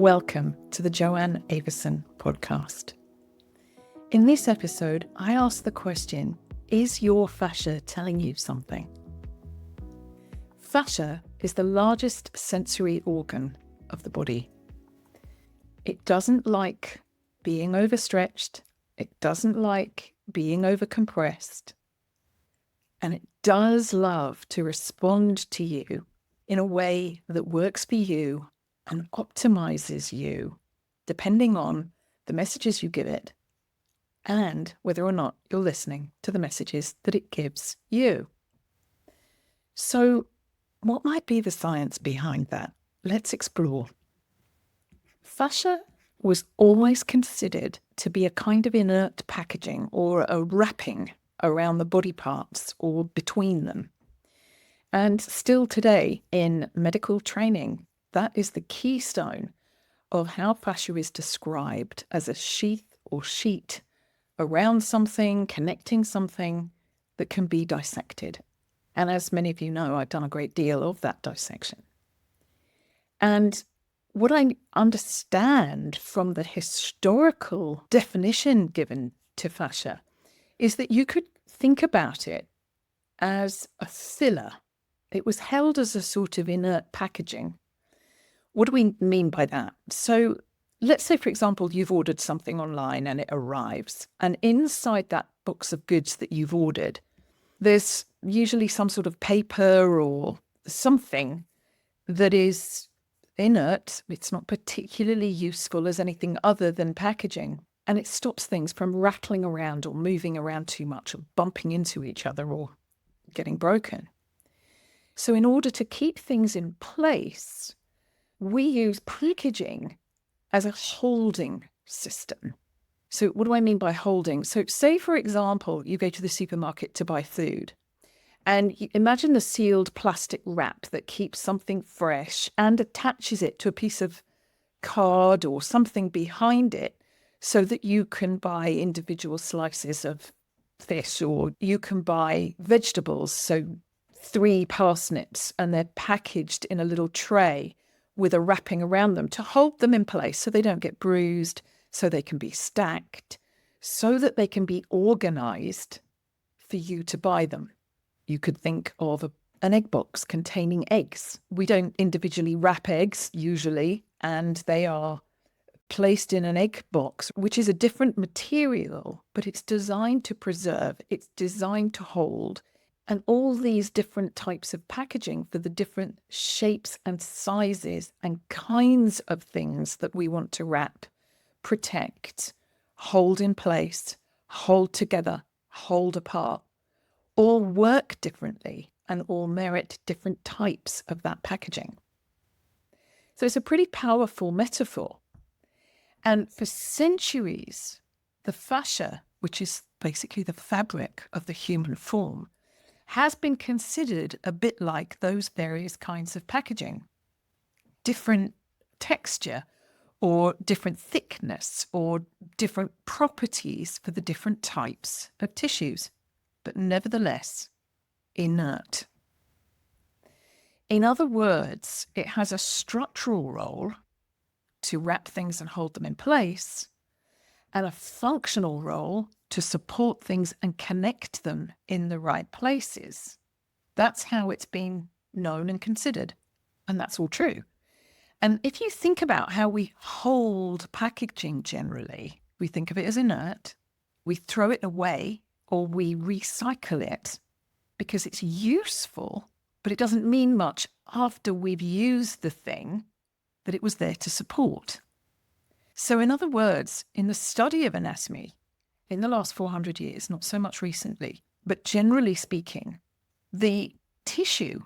Welcome to the Joanne Avison podcast. In this episode, I ask the question, is your fascia telling you something? Fascia is the largest sensory organ of the body. It doesn't like being overstretched, it doesn't like being overcompressed, and it does love to respond to you in a way that works for you and optimizes you, depending on the messages you give it and whether or not you're listening to the messages that it gives you. So, what might be the science behind that? Let's explore. Fascia was always considered to be a kind of inert packaging or a wrapping around the body parts or between them. And still today, in medical training, that is the keystone of how fascia is described, as a sheath or sheet around something, connecting something that can be dissected. And as many of you know, I've done a great deal of that dissection. And what I understand from the historical definition given to fascia is that you could think about it as a filler. It was held as a sort of inert packaging. What do we mean by that? So let's say, for example, you've ordered something online and it arrives. And inside that box of goods that you've ordered, there's usually some sort of paper or something that is inert. It's not particularly useful as anything other than packaging. And it stops things from rattling around or moving around too much or bumping into each other or getting broken. So in order to keep things in place, we use packaging as a holding system. So what do I mean by holding? So say, for example, you go to the supermarket to buy food and you imagine the sealed plastic wrap that keeps something fresh and attaches it to a piece of card or something behind it so that you can buy individual slices of fish, or you can buy vegetables. So 3 parsnips, and they're packaged in a little tray with a wrapping around them to hold them in place so they don't get bruised, so they can be stacked, so that they can be organized for you to buy them. You could think of an egg box containing eggs. We don't individually wrap eggs usually, and they are placed in an egg box, which is a different material, but it's designed to preserve, it's designed to hold. And all these different types of packaging for the different shapes and sizes and kinds of things that we want to wrap, protect, hold in place, hold together, hold apart, all work differently and all merit different types of that packaging. So it's a pretty powerful metaphor. And for centuries, the fascia, which is basically the fabric of the human form, has been considered a bit like those various kinds of packaging. Different texture or different thickness or different properties for the different types of tissues, but nevertheless inert. In other words, it has a structural role to wrap things and hold them in place, and a functional role to support things and connect them in the right places. That's how it's been known and considered. And that's all true. And if you think about how we hold packaging generally, we think of it as inert, we throw it away or we recycle it because it's useful, but it doesn't mean much after we've used the thing that it was there to support. So in other words, in the study of anatomy, in the last 400 years, not so much recently, but generally speaking, the tissue,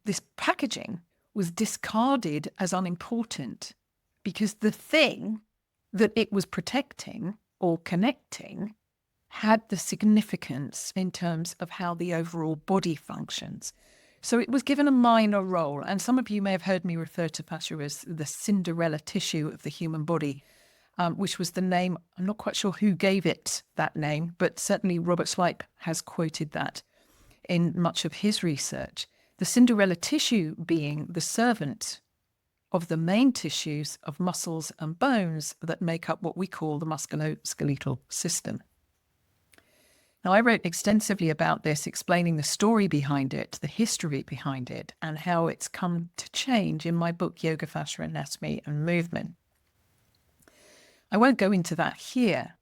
this packaging, was discarded as unimportant because the thing that it was protecting or connecting had the significance in terms of how the overall body functions. So it was given a minor role, and some of you may have heard me refer to fascia as the Cinderella tissue of the human body, which was the name. I'm not quite sure who gave it that name, but certainly Robert Slipe has quoted that in much of his research. The Cinderella tissue being the servant of the main tissues of muscles and bones that make up what we call the musculoskeletal system. Now, I wrote extensively about this, explaining the story behind it, the history behind it, and how it's come to change in my book, Yoga, Fascia, Anatomy and Movement. I won't go into that here,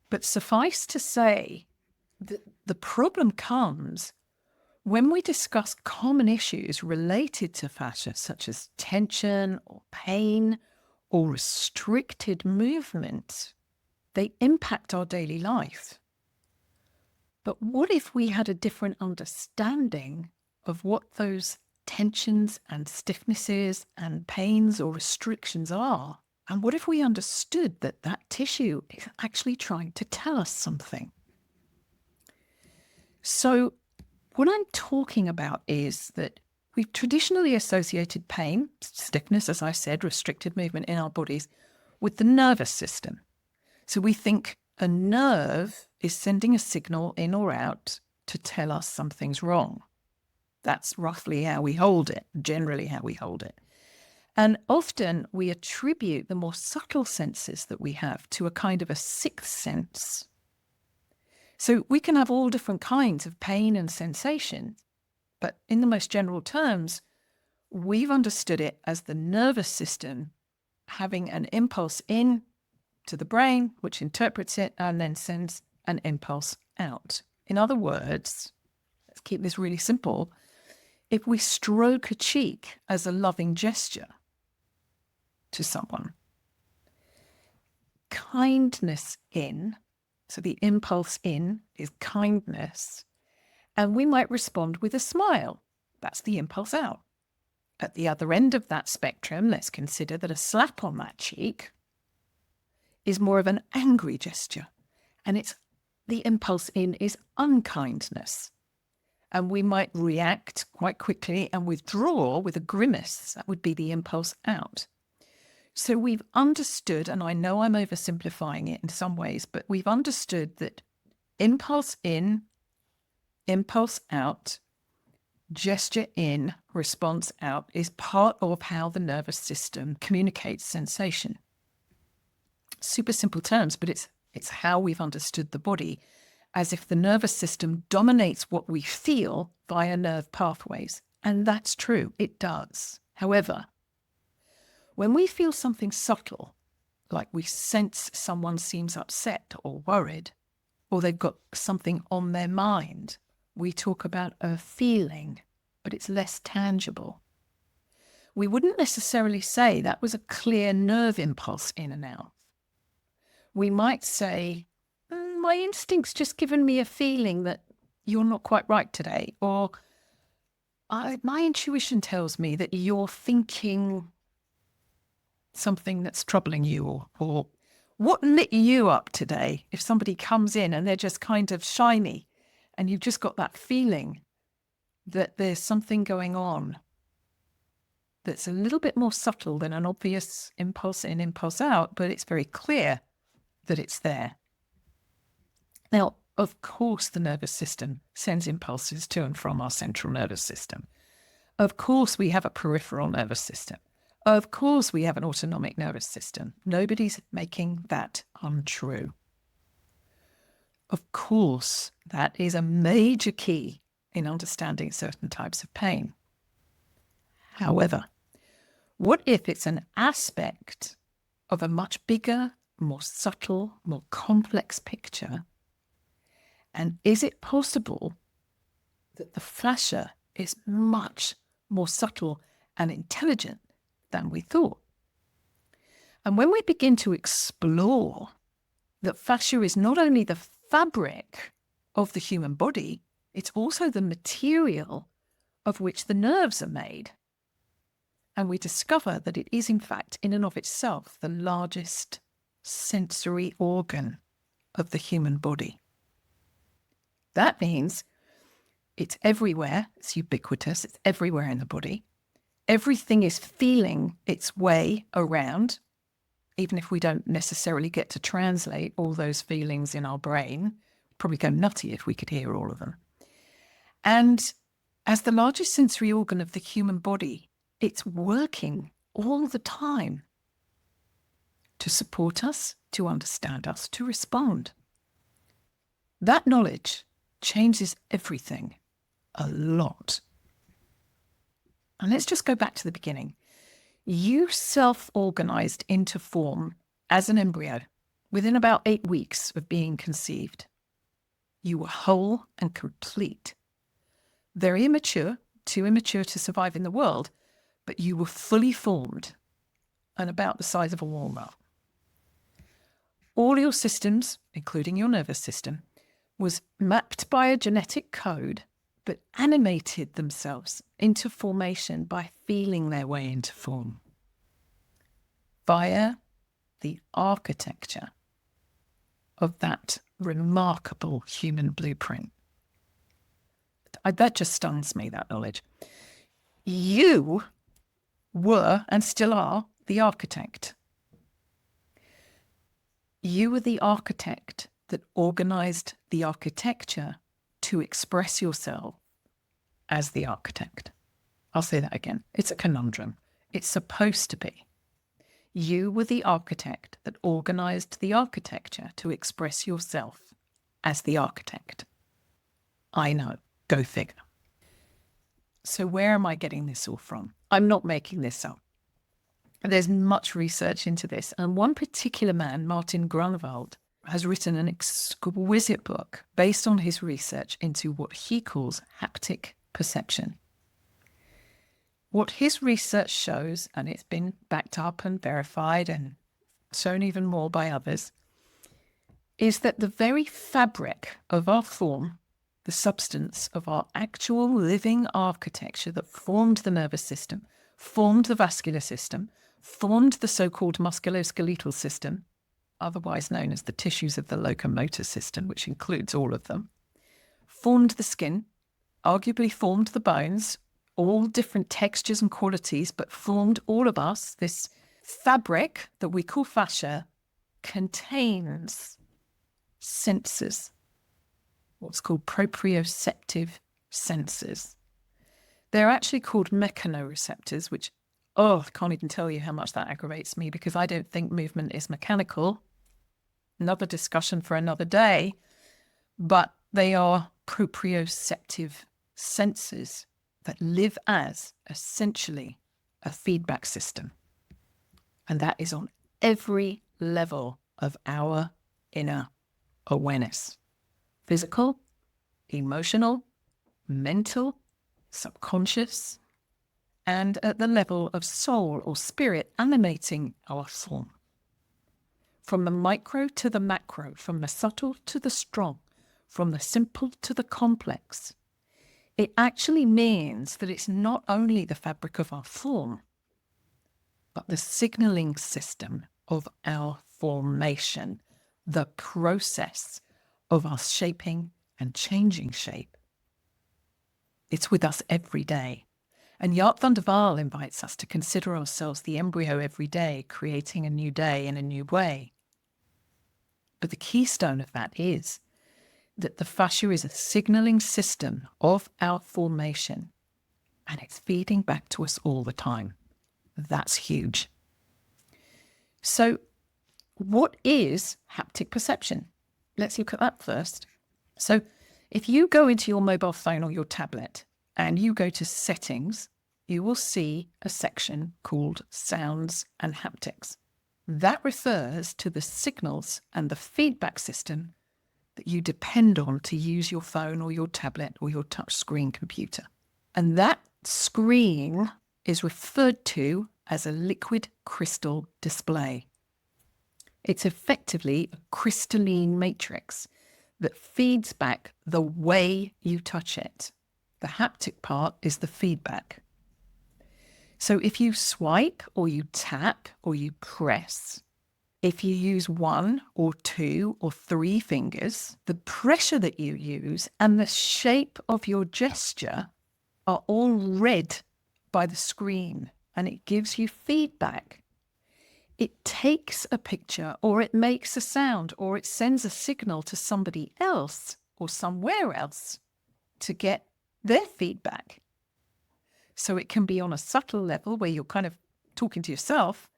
but suffice to say that the problem comes when we discuss common issues related to fascia, such as tension or pain or restricted movement. They impact our daily life. But what if we had a different understanding of what those tensions and stiffnesses and pains or restrictions are? And what if we understood that that tissue is actually trying to tell us something? So what I'm talking about is that we've traditionally associated pain, stiffness, as I said, restricted movement in our bodies, with the nervous system. So we think a nerve is sending a signal in or out to tell us something's wrong. That's roughly how we hold it, generally how we hold it. And often we attribute the more subtle senses that we have to a kind of a sixth sense. So we can have all different kinds of pain and sensation, but in the most general terms, we've understood it as the nervous system having an impulse in to the brain, which interprets it and then sends an impulse out. In other words, let's keep this really simple. If we stroke a cheek as a loving gesture to someone, kindness in, so the impulse in is kindness, and we might respond with a smile. That's the impulse out. At the other end of that spectrum, let's consider that a slap on that cheek is more of an angry gesture, and it's the impulse in is unkindness. And we might react quite quickly and withdraw with a grimace. That would be the impulse out. So we've understood, and I know I'm oversimplifying it in some ways, but we've understood that impulse in, impulse out, gesture in, response out is part of how the nervous system communicates sensation. Super simple terms, but it's how we've understood the body, as if the nervous system dominates what we feel via nerve pathways. And that's true, it does. However, when we feel something subtle, like we sense someone seems upset or worried, or they've got something on their mind, we talk about a feeling, but it's less tangible. We wouldn't necessarily say that was a clear nerve impulse in and out. We might say, my instinct's just given me a feeling that you're not quite right today, or my intuition tells me that you're thinking something that's troubling you, or what lit you up today? If somebody comes in and they're just kind of shiny and you've just got that feeling that there's something going on that's a little bit more subtle than an obvious impulse in, impulse out, but it's very clear that it's there. Now, of course, the nervous system sends impulses to and from our central nervous system. Of course, we have a peripheral nervous system. Of course, we have an autonomic nervous system. Nobody's making that untrue. Of course, that is a major key in understanding certain types of pain. However, what if it's an aspect of a much bigger, more subtle, more complex picture? And is it possible that the fascia is much more subtle and intelligent than we thought? And when we begin to explore that fascia is not only the fabric of the human body, it's also the material of which the nerves are made. And we discover that it is, in fact, in and of itself, the largest sensory organ of the human body. That means it's everywhere, it's ubiquitous, it's everywhere in the body. Everything is feeling its way around, even if we don't necessarily get to translate all those feelings in our brain. We'd probably go nutty if we could hear all of them. And as the largest sensory organ of the human body, it's working all the time to support us, to understand us, to respond. That knowledge changes everything a lot. And let's just go back to the beginning. You self-organized into form as an embryo within about 8 weeks of being conceived. You were whole and complete. Very immature, too immature to survive in the world, but you were fully formed and about the size of a walnut. All your systems, including your nervous system, was mapped by a genetic code, but animated themselves into formation by feeling their way into form via the architecture of that remarkable human blueprint. That just stuns me, that knowledge. You were and still are the architect. You were the architect that organized the architecture to express yourself as the architect. I'll say that again. It's a conundrum. It's supposed to be. You were the architect that organized the architecture to express yourself as the architect. I know. Go figure. So where am I getting this all from? I'm not making this up. There's much research into this. And one particular man, Martin Grunwald, has written an exquisite book based on his research into what he calls haptic perception. What his research shows, and it's been backed up and verified and shown even more by others, is that the very fabric of our form, the substance of our actual living architecture that formed the nervous system, formed the vascular system, formed the so-called musculoskeletal system, otherwise known as the tissues of the locomotor system, which includes all of them, formed the skin, arguably formed the bones, all different textures and qualities, but formed all of us. This fabric that we call fascia contains senses, what's called proprioceptive senses. They're actually called mechanoreceptors, which, I can't even tell you how much that aggravates me because I don't think movement is mechanical. Another discussion for another day, but they are proprioceptive senses that live as essentially a feedback system. And that is on every level of our inner awareness. Physical, emotional, mental, subconscious, and at the level of soul or spirit animating our form. From the micro to the macro, from the subtle to the strong, from the simple to the complex, it actually means that it's not only the fabric of our form, but the signaling system of our formation, the process of us shaping and changing shape. It's with us every day. And Jaap van der Waal invites us to consider ourselves the embryo every day, creating a new day in a new way. But the keystone of that is that the fascia is a signaling system of our formation, and it's feeding back to us all the time. That's huge. So what is haptic perception? Let's look at that first. So if you go into your mobile phone or your tablet and you go to settings, you will see a section called sounds and haptics. That refers to the signals and the feedback system that you depend on to use your phone or your tablet or your touchscreen computer. And that screen is referred to as a liquid crystal display. It's effectively a crystalline matrix that feeds back the way you touch it. The haptic part is the feedback. So if you swipe or you tap or you press, if you use 1 or 2 or 3 fingers, the pressure that you use and the shape of your gesture are all read by the screen, and it gives you feedback. It takes a picture, or it makes a sound, or it sends a signal to somebody else or somewhere else to get their feedback. So it can be on a subtle level where you're kind of talking to yourself,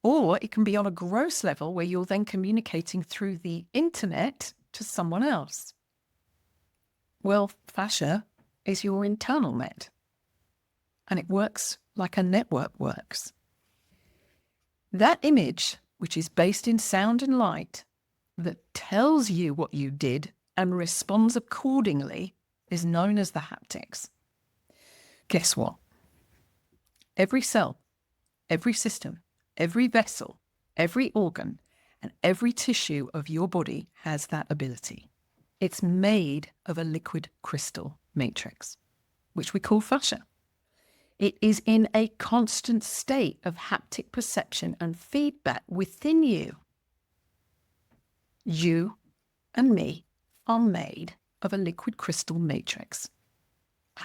or it can be on a gross level where you're then communicating through the internet to someone else. Well, fascia is your internal net, and it works like a network works. That image, which is based in sound and light, that tells you what you did and responds accordingly, is known as the haptics. Guess what? Every cell, every system, every vessel, every organ, and every tissue of your body has that ability. It's made of a liquid crystal matrix, which we call fascia. It is in a constant state of haptic perception and feedback within you. You and me are made of a liquid crystal matrix.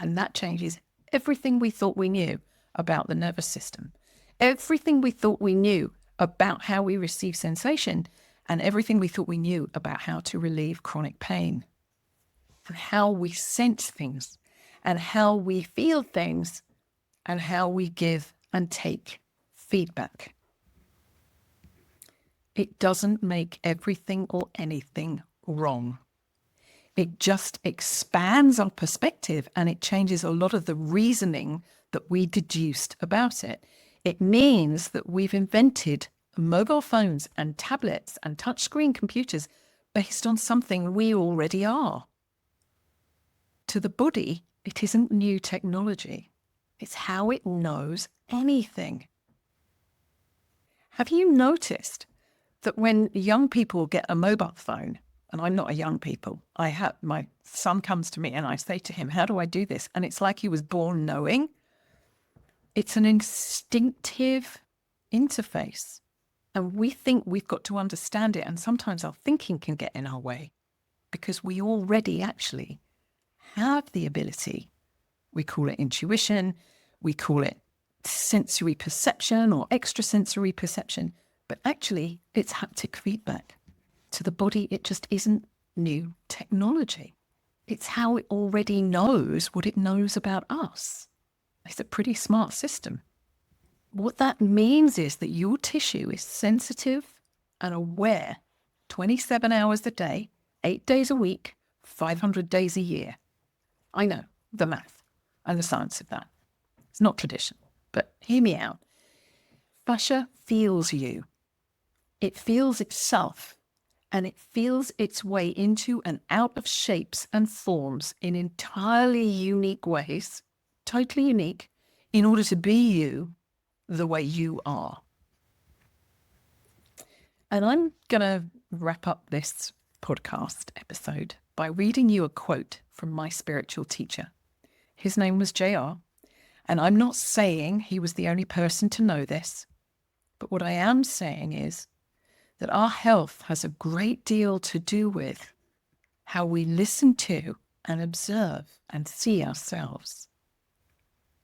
And that changes everything we thought we knew about the nervous system, everything we thought we knew about how we receive sensation, and everything we thought we knew about how to relieve chronic pain, and how we sense things, and how we feel things, and how we give and take feedback. It doesn't make everything or anything wrong. It just expands our perspective, and it changes a lot of the reasoning that we deduced about it. It means that we've invented mobile phones and tablets and touchscreen computers based on something we already are. To the body, it isn't new technology. It's how it knows anything. Have you noticed that when young people get a mobile phone, and I'm not a young people, my son comes to me and I say to him, how do I do this? And it's like he was born knowing. It's an instinctive interface. And we think we've got to understand it. And sometimes our thinking can get in our way because we already actually have the ability. We call it intuition. We call it sensory perception or extrasensory perception. But actually, it's haptic feedback. To the body, it just isn't new technology. It's how it already knows what it knows about us. It's a pretty smart system. What that means is that your tissue is sensitive and aware 27 hours a day, 8 days a week, 500 days a year. I know the math and the science of that. It's not traditional, but hear me out. Fascia feels you. It feels itself, and it feels its way into and out of shapes and forms in entirely unique ways, totally unique, in order to be you the way you are. And I'm going to wrap up this podcast episode by reading you a quote from my spiritual teacher. His name was JR, and I'm not saying he was the only person to know this, but what I am saying is that our health has a great deal to do with how we listen to and observe and see ourselves.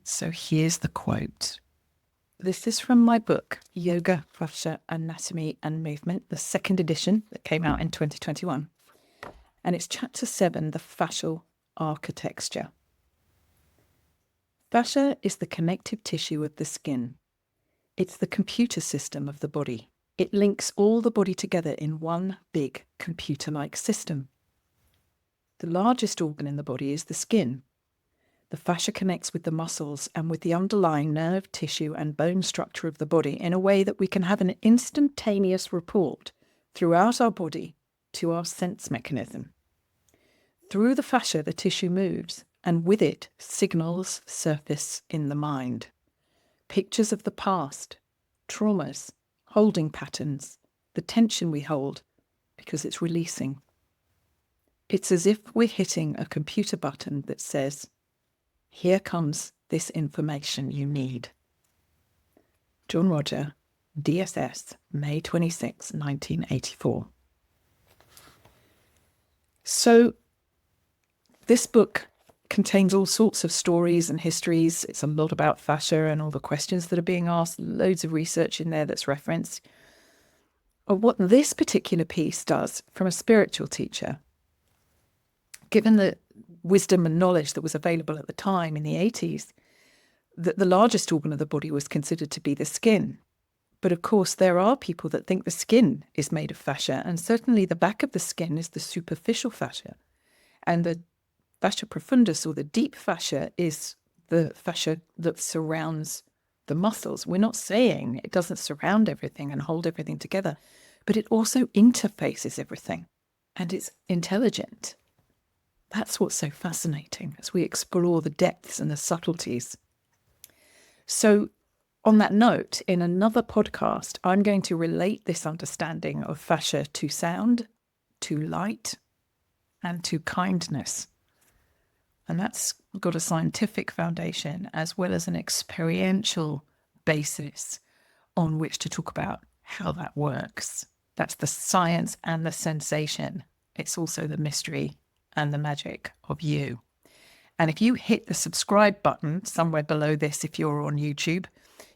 So here's the quote. This is from my book, Yoga, Fascia, Anatomy and Movement, the second edition that came out in 2021. And it's chapter 7, the fascial architecture. Fascia is the connective tissue of the skin. It's the computer system of the body. It links all the body together in one big computer-like system. The largest organ in the body is the skin. The fascia connects with the muscles and with the underlying nerve, tissue and bone structure of the body in a way that we can have an instantaneous report throughout our body to our sense mechanism. Through the fascia, the tissue moves, and with it, signals surface in the mind. Pictures of the past, traumas, holding patterns, the tension we hold, because it's releasing. It's as if we're hitting a computer button that says, here comes this information you need. John Roger, DSS, May 26, 1984. So, this book contains all sorts of stories and histories. It's a lot about fascia and all the questions that are being asked, loads of research in there that's referenced. Or what this particular piece does from a spiritual teacher, given the wisdom and knowledge that was available at the time in the 80s, that the largest organ of the body was considered to be the skin. But of course, there are people that think the skin is made of fascia, and certainly the back of the skin is the superficial fascia. And the fascia profundus, or the deep fascia, is the fascia that surrounds the muscles. We're not saying it doesn't surround everything and hold everything together, but it also interfaces everything, and it's intelligent. That's what's so fascinating as we explore the depths and the subtleties. So, on that note, in another podcast, I'm going to relate this understanding of fascia to sound, to light, and to kindness. And that's got a scientific foundation as well as an experiential basis on which to talk about how that works. That's the science and the sensation. It's also the mystery and the magic of you. And if you hit the subscribe button somewhere below this, if you're on YouTube,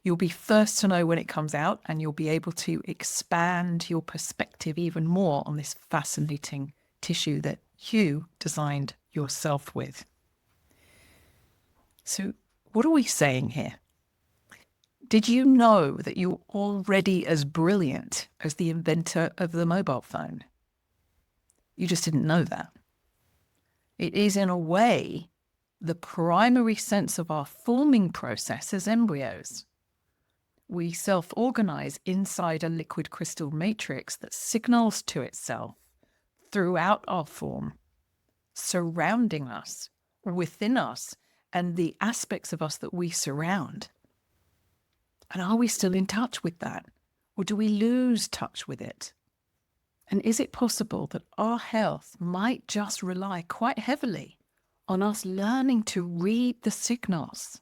you'll be first to know when it comes out, and you'll be able to expand your perspective even more on this fascinating tissue that you designed yourself with. So, what are we saying here? Did you know that you're already as brilliant as the inventor of the mobile phone? You just didn't know that. It is, in a way, the primary sense of our forming process as embryos. We self-organize inside a liquid crystal matrix that signals to itself throughout our form, surrounding us, within us, and the aspects of us that we surround. And are we still in touch with that? Or do we lose touch with it? And is it possible that our health might just rely quite heavily on us learning to read the signals?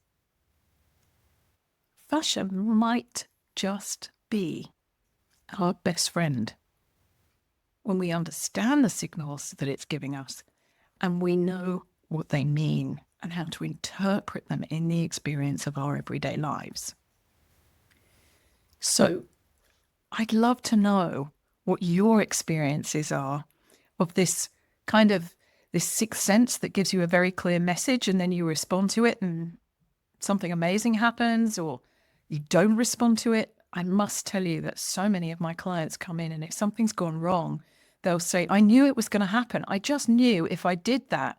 Fascia might just be our best friend when we understand the signals that it's giving us and we know what they mean and how to interpret them in the experience of our everyday lives. So I'd love to know what your experiences are of this kind of this sixth sense that gives you a very clear message and then you respond to it and something amazing happens, or you don't respond to it. I must tell you that so many of my clients come in, and if something's gone wrong, they'll say, I knew it was going to happen. I just knew if I did that,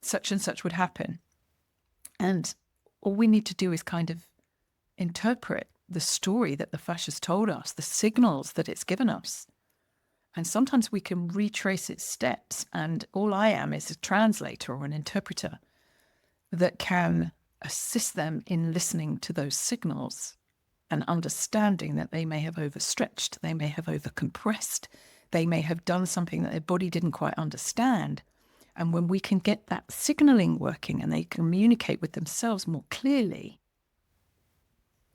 such and such would happen. And all we need to do is kind of interpret the story that the fascia's told us, the signals that it's given us. And sometimes we can retrace its steps, and all I am is a translator or an interpreter that can assist them in listening to those signals and understanding that they may have overstretched, they may have overcompressed, they may have done something that their body didn't quite understand. And when we can get that signaling working and they communicate with themselves more clearly,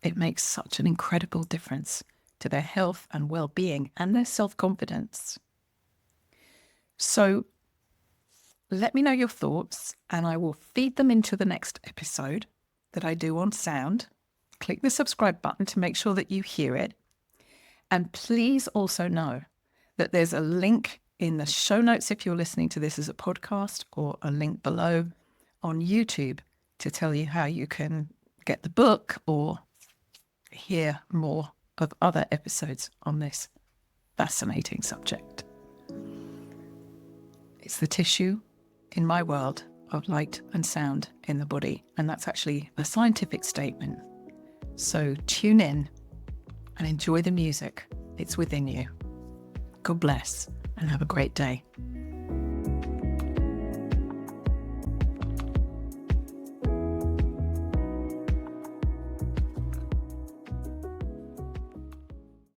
it makes such an incredible difference to their health and well-being and their self-confidence. So let me know your thoughts, and I will feed them into the next episode that I do on sound. Click the subscribe button to make sure that you hear it. And please also know that there's a link in the show notes if you're listening to this as a podcast, or a link below on YouTube to tell you how you can get the book or hear more of other episodes on this fascinating subject. It's the tissue in my world of light and sound in the body, and that's actually a scientific statement. So tune in and enjoy the music. It's within you. God bless and have a great day.